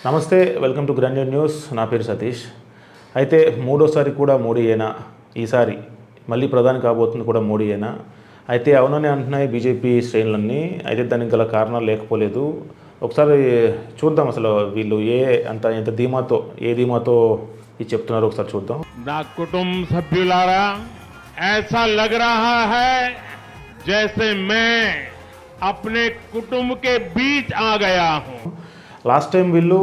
నమస్తే, welcome to grand news. నా పేరు సతీష్. అయితే మూడోసారి కూడా మోడీయేనా, ఈసారి మళ్ళీ ప్రధాని కాబోతుంది కూడా మోడీయేనా? అయితే అవునని అంటున్నాయి బీజేపీ శ్రేణులన్నీ. అయితే దానికి గల కారణాలు లేకపోలేదు. ఒకసారి చూద్దాం అసలు వీళ్ళు ఎంత ధీమాతో ఇది చెప్తున్నారో ఒకసారి చూద్దాం. నా కుటుంబ సభ్యులారా, ऐसा लग रहा है जैसे मैं अपने कुटुंब के बीच आ गया हूं. లాస్ట్ టైం వీళ్ళు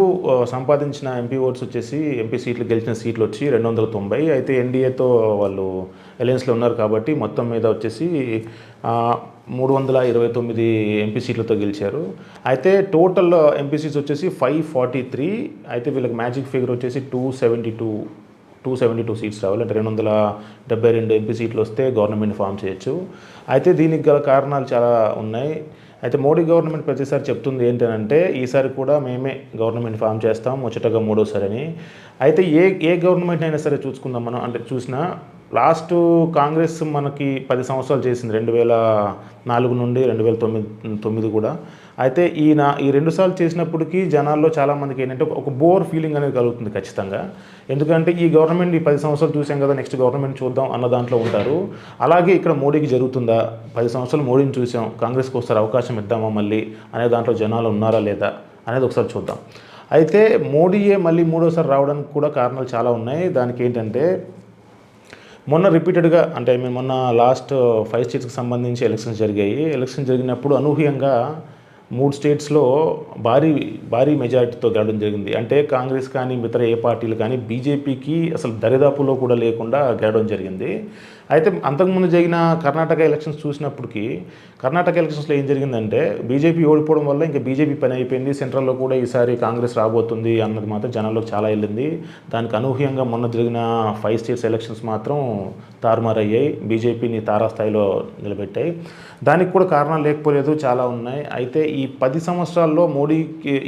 సంపాదించిన ఎంపీ ఓట్స్ వచ్చేసి ఎంపీ సీట్లు గెలిచిన సీట్లు వచ్చి 290. అయితే ఎన్డీఏతో వాళ్ళు అలయన్స్లో ఉన్నారు కాబట్టి మొత్తం మీద వచ్చేసి 329 ఎంపీ సీట్లతో గెలిచారు. అయితే టోటల్ ఎంపీ సీట్స్ వచ్చేసి 543. అయితే వీళ్ళకి మ్యాజిక్ ఫిగర్ వచ్చేసి 272 సీట్స్ రావాలి. అంటే 272 ఎంపీ సీట్లు వస్తే గవర్నమెంట్ ఫామ్ చేయొచ్చు. అయితే దీనికి గల కారణాలు చాలా ఉన్నాయి. అయితే మోడీ గవర్నమెంట్ ప్రతిసారి చెప్తుంది ఏంటంటే ఈసారి కూడా మేమే గవర్నమెంట్ ఫామ్ చేస్తాం ముచ్చటగా మూడోసారి అని. అయితే ఏ గవర్నమెంట్ అయినా సరే చూసుకుందాం మనం, అంటే చూసినా లాస్ట్ కాంగ్రెస్ మనకి 10 సంవత్సరాలు చేసింది, 2004 నుండి 2009 కూడా. అయితే ఈ 2 సార్లు చేసినప్పటికీ జనాల్లో చాలామందికి ఏంటంటే ఒక బోర్ ఫీలింగ్ అనేది కలుగుతుంది ఖచ్చితంగా. ఎందుకంటే ఈ గవర్నమెంట్ ఈ 10 సంవత్సరాలు చూసాం కదా, నెక్స్ట్ గవర్నమెంట్ చూద్దాం అన్న దాంట్లో ఉంటారు. అలాగే ఇక్కడ మోడీకి జరుగుతుందా, 10 సంవత్సరాలు మోడీని చూసాం, కాంగ్రెస్కి ఒకసారి అవకాశం ఇద్దామా మళ్ళీ అనే దాంట్లో జనాలు ఉన్నారా లేదా అనేది ఒకసారి చూద్దాం. అయితే మోడీయే మళ్ళీ మూడోసారి రావడానికి కూడా కారణాలు చాలా ఉన్నాయి. దానికి ఏంటంటే మొన్న రిపీటెడ్గా అంటే మొన్న లాస్ట్ 5 స్టేట్స్కి సంబంధించి ఎలక్షన్స్ జరిగాయి. ఎలక్షన్ జరిగినప్పుడు అనూహ్యంగా 3 స్టేట్స్లో భారీ మెజారిటీతో గెలవడం జరిగింది. అంటే కాంగ్రెస్ కానీ ఇతర ఏ పార్టీలు కానీ బీజేపీకి అసలు దరిదాపులో కూడా లేకుండా గెలవడం జరిగింది. అయితే అంతకుముందు జరిగిన కర్ణాటక ఎలక్షన్స్ చూసినప్పటికీ కర్ణాటక ఎలక్షన్స్లో ఏం జరిగిందంటే బీజేపీ ఓడిపోవడం వల్ల ఇంకా బీజేపీ పని అయిపోయింది, సెంట్రల్లో కూడా ఈసారి కాంగ్రెస్ రాబోతుంది అన్నది మాత్రం జనాల్లోకి చాలా వెళ్ళింది. దానికి అనూహ్యంగా మొన్న జరిగిన 5 స్టేట్స్ ఎలక్షన్స్ మాత్రం తారుమారయ్యాయి, బీజేపీని తారాస్థాయిలో నిలబెట్టాయి. దానికి కూడా కారణాలు లేకపోలేదు, చాలా ఉన్నాయి. అయితే ఈ 10 సంవత్సరాల్లో మోడీ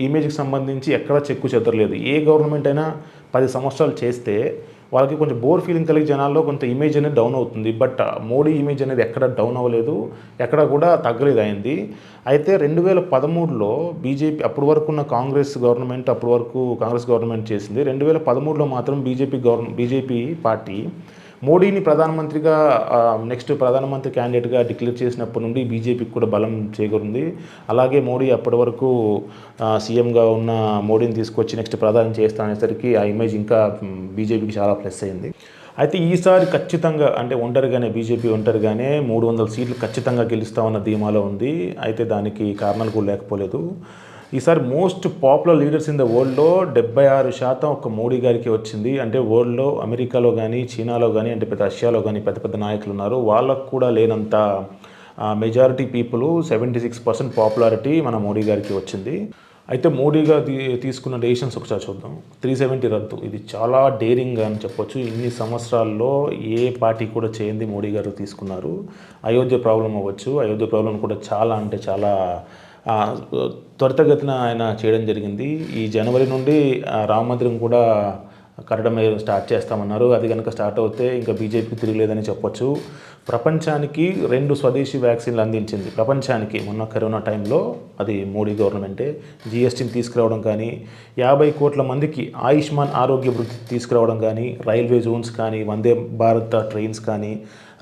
ఇమేజ్కి సంబంధించి ఎక్కడా చెక్కు చెదరలేదు. ఏ గవర్నమెంట్ అయినా 10 సంవత్సరాలు చేస్తే వాళ్ళకి కొంచెం బోర్ ఫీలింగ్ కలిగి జనాల్లో కొంత ఇమేజ్ అనేది డౌన్ అవుతుంది. బట్ మోడీ ఇమేజ్ అనేది ఎక్కడ డౌన్ అవ్వలేదు, ఎక్కడ కూడా తగ్గలేదు అయింది. అయితే 2013లో బీజేపీ అప్పటి వరకు ఉన్న కాంగ్రెస్ గవర్నమెంట్ చేసింది. 2013లో మాత్రం బీజేపీ పార్టీ మోడీని ప్రధానమంత్రిగా నెక్స్ట్ ప్రధానమంత్రి క్యాండిడేట్గా డిక్లేర్ చేసినప్పటి నుండి బీజేపీకి కూడా బలం చేకూరింది. అలాగే మోడీ అప్పటి వరకు సీఎంగా ఉన్న మోడీని తీసుకొచ్చి నెక్స్ట్ ప్రధాని చేస్తా అనేసరికి ఆ ఇమేజ్ ఇంకా బీజేపీకి చాలా ప్లస్ అయింది. అయితే ఈసారి ఖచ్చితంగా అంటే బీజేపీ ఒంటరిగానే 300 సీట్లు ఖచ్చితంగా గెలుస్తామన్న ధీమాలో ఉంది. అయితే దానికి కారణాలు కూడా లేకపోలేదు. ఈసారి most popular leaders in the వరల్డ్లో 76% ఒక మోడీ గారికి వచ్చింది. అంటే వరల్డ్లో అమెరికాలో కానీ చైనాలో కానీ అంటే రష్యాలో కానీ పెద్ద నాయకులు ఉన్నారు, వాళ్ళకు కూడా లేనంత మెజారిటీ పీపుల్ 76% పాపులారిటీ మన మోడీ గారికి వచ్చింది. అయితే మోడీగా తీసుకున్న డెసిషన్స్ ఒకసారి చూద్దాం. 370 రద్దు, ఇది చాలా డేరింగ్ అని చెప్పొచ్చు. ఇన్ని సంవత్సరాల్లో ఏ పార్టీ కూడా చేయండి మోడీ గారు తీసుకున్నారు. అయోధ్య ప్రాబ్లం అవ్వచ్చు, అయోధ్య ప్రాబ్లం కూడా చాలా త్వరితగతిన ఆయన చేయడం జరిగింది. ఈ జనవరి నుండి రామ మందిరం కూడా కట్టడం స్టార్ట్ చేస్తామన్నారు. అది కనుక స్టార్ట్ అవుతే ఇంకా బీజేపీకి తిరగలేదని చెప్పొచ్చు. ప్రపంచానికి 2 స్వదేశీ వ్యాక్సిన్లు అందించింది ప్రపంచానికి మొన్న కరోనా టైంలో, అది మోడీ గవర్నమెంటే. జీఎస్టీని తీసుకురావడం కానీ, 50 కోట్ల మందికి ఆయుష్మాన్ ఆరోగ్య వృద్ధి తీసుకురావడం కానీ, రైల్వే జోన్స్ కానీ, వందే భారత్ ట్రైన్స్ కానీ,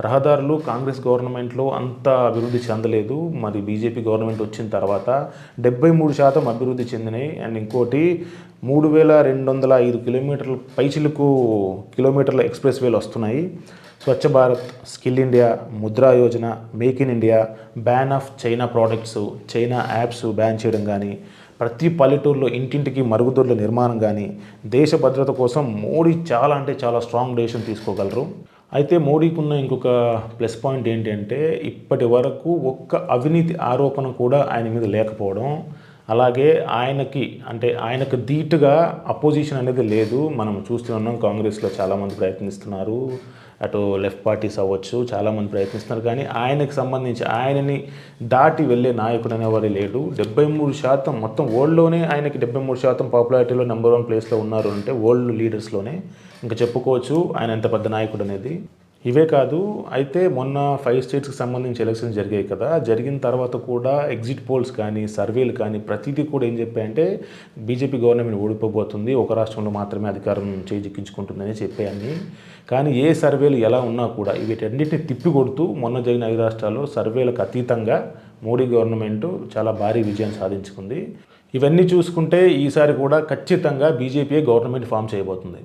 రహదారులు కాంగ్రెస్ గవర్నమెంట్లో అంత అభివృద్ధి చెందలేదు. మరి బీజేపీ గవర్నమెంట్ వచ్చిన తర్వాత 73% అభివృద్ధి చెందినాయి. అండ్ ఇంకోటి 3205 కిలోమీటర్ల పైచిలకు కిలోమీటర్ల ఎక్స్ప్రెస్ వేలు వస్తున్నాయి. Swachh Bharat, skill India, Mudra Yojana, make in India, ban of China products, China apps ban చేయడం కానీ, ప్రతి పల్లెటూరులో ఇంటింటికి మరుగుదొడ్ల నిర్మాణం కానీ, దేశ భద్రత కోసం మోడీ చాలా స్ట్రాంగ్ డెసిషన్ తీసుకోగలరు. అయితే మోడీకి ఉన్న ఇంకొక ప్లస్ పాయింట్ ఏంటంటే ఇప్పటి వరకు ఒక్క అవినీతి ఆరోపణ కూడా ఆయన మీద లేకపోవడం. అలాగే ఆయనకు ధీటుగా అపోజిషన్ అనేది లేదు. మనం చూస్తున్నాం కాంగ్రెస్లో చాలామంది ప్రయత్నిస్తున్నారు, అటు లెఫ్ట్ పార్టీస్ అవ్వచ్చు, చాలామంది ప్రయత్నిస్తున్నారు. కానీ ఆయనకు సంబంధించి ఆయనని దాటి వెళ్ళే నాయకుడు అనేవాడు లేడు. 73% మొత్తం వరల్డ్లోనే ఆయనకి 73% పాపులారిటీలో నెంబర్ 1 ప్లేస్లో ఉన్నారు అంటే వరల్డ్ లీడర్స్లోనే ఇంకా చెప్పుకోవచ్చు ఆయన ఎంత పెద్ద నాయకుడు అనేది. ఇవే కాదు, అయితే మొన్న 5 స్టేట్స్కి సంబంధించి ఎలక్షన్స్ జరిగాయి కదా, జరిగిన తర్వాత కూడా ఎగ్జిట్ పోల్స్ కానీ సర్వేలు కానీ ప్రతిదీ కూడా ఏం చెప్పాయంటే బీజేపీ గవర్నమెంట్ ఓడిపోబోతుంది, ఒక రాష్ట్రంలో మాత్రమే అధికారం చేజిక్కించుకుంటుందని చెప్పాయని. కానీ ఏ సర్వేలు ఎలా ఉన్నా కూడా వీటన్నిటిని తిప్పికొడుతూ మొన్న జరిగిన 5 రాష్ట్రాల్లో సర్వేలకు అతీతంగా మోడీ గవర్నమెంట్ చాలా భారీ విజయం సాధించుకుంది. ఇవన్నీ చూసుకుంటే ఈసారి కూడా ఖచ్చితంగా బీజేపీ గవర్నమెంట్ ఫామ్ చేయబోతుంది.